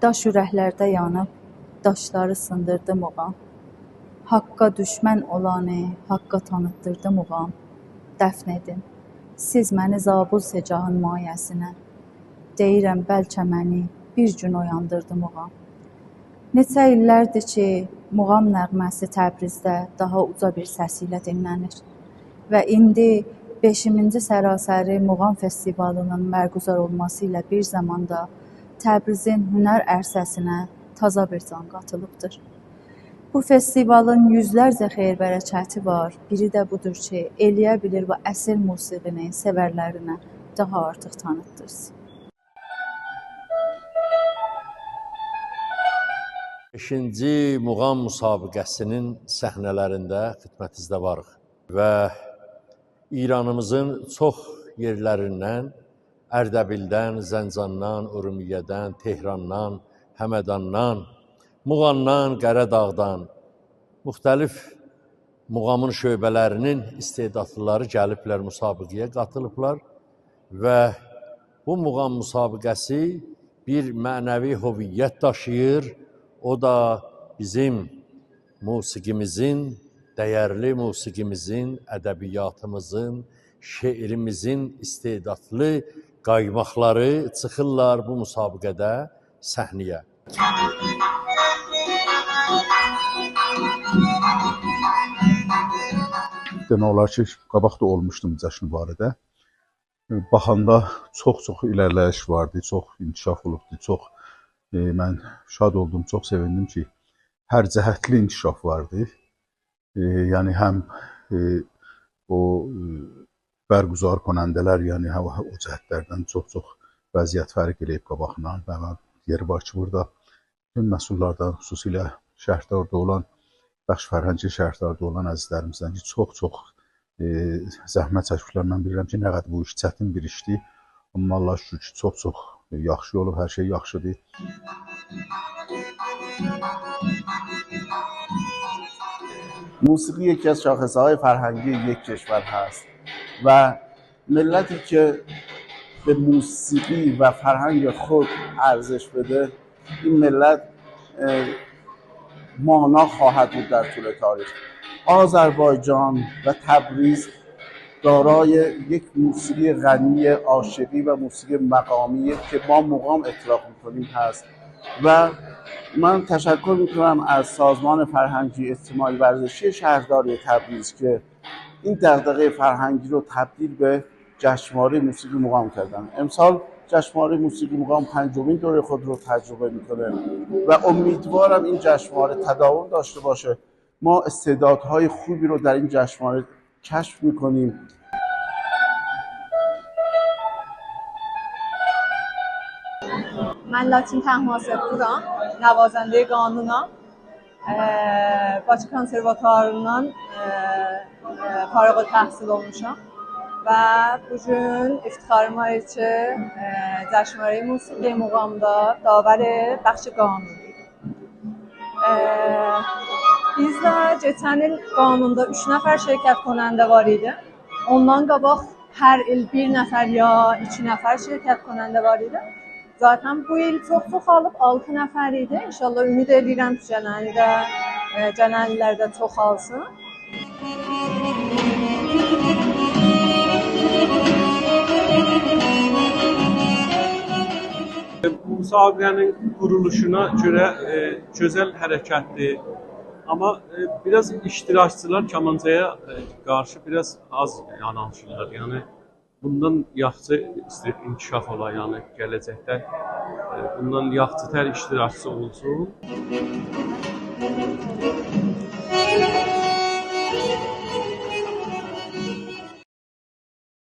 Daş ürəklərdə yanıb, daşları sındırdı muğam. Haqqa düşmən olanı, haqqa tanıtdırdı muğam. Dəfn edin, siz məni zabul secahın mayəsinə. Deyirəm, bəlkə məni bir gün oyandırdı muğam. Neçə illərdir ki, muğam nəğməsi Təbrizdə daha uca bir səsi ilə dinlənir. Və indi 5-ci sərasəri muğam festivalının bərgüzar olması ilə bir zamanda Təbrizin hünər ərsəsinə taza bir can qatılıbdır. Bu festivalın yüzlərcə xeyir-bərəkəti var. Biri də budur ki, eləyə bilir və əsl musiqini sevərlərinə daha artıq tanıtdırsın. 5-ci muğam müsabiqəsinin səhnələrində xidmətinizdə varıq və İranımızın çox yerlərindən, Ərdəbildən, Zəncandan, Urmiyyədən, Tehrandan, Həmədandan, Muğandan, Qəradağdan müxtəlif muğamın şöbələrinin istedadlıları gəliblər, müsabiqəyə qatılıblar və bu muğam müsabiqəsi bir mənəvi hüviyyət daşıyır. O da bizim musiqimizin, dəyərli musiqimizin, ədəbiyyatımızın, şeirimizin istedadlı qaymaqları çıxırlar bu müsabiqədə səhnəyə. Demək olar ki, qabaq da olmuşdum cəşn barədə. Baxanda çox irəliləyiş vardı, çox inkişaf olubdu, mən şad oldum, çox sevindim ki, hər cəhətli inkişaf vardı. Yəni həm o bərgüzar konəndələr, yəni o cəhətlərdən çox vəziyyət fərq eləyib qabaqla və yeri var ki, burada bütün məhsullardan, xüsusilə şəhərdarda olan, bəxş fərhəngi şəhərdarda olan əzizlərimizdən ki, çox zəhmət çəkiblər. Mən bilirəm ki, nə qədər bu iş çətin bir işdir. Amma Allah şükür ki, çox yaxşı olub, hər şey yaxşıdır. موسیقی یکی از شاخصه‌های فرهنگی یک کشور هست و ملتی که به موسیقی و فرهنگ خود ارزش بده این ملت مانا خواهد بود در طول تاریخ. آذربایجان و تبریز دارای یک موسیقی غنی عاشقی و موسیقی مقامی که ما مقام اطلاق می‌کنیم هست و من تشکر میکنم از سازمان فرهنگی اجتماعی ورزشی شهرداری تبریز که این دغدغه فرهنگی رو تبدیل به جشنواره موسیقی مقام کردن. امسال جشنواره موسیقی مقام 5مین دوره خود رو تجربه میکنه و امیدوارم این جشنواره تداوم داشته باشه. ما استعدادهای خوبی رو در این جشنواره کشف میکنیم. من لاتین Təhmasəpuram, navazəndə qanunam. Bakı konservatuarından fərağ təhsil olmuşam və bu gün iftixarım var ki, Cəşnvare Musiqi Muğamda davər bəxş qanunuyum. Bizdə keçən il qanunda 3 nəfər şirkət konəndə var idi. Ondan qabaq hər il 1 nəfər ya 2 nəfər şirkət konəndə var idi. Zaten bu il çox alıb 6 nəfər idi. İnşallah ümid edirəm ki, gələn illərdə çoxalsın. Bu müsabiqənin quruluşuna görə gözəl hərəkətdir. Amma biraz iştirakçılar kamancaya qarşı biraz az yanaşırlar. Yəni bundan yaxşı inkişaf ola, yəni gələcəkdə bundan yaxşı tər iştirakçı olsun.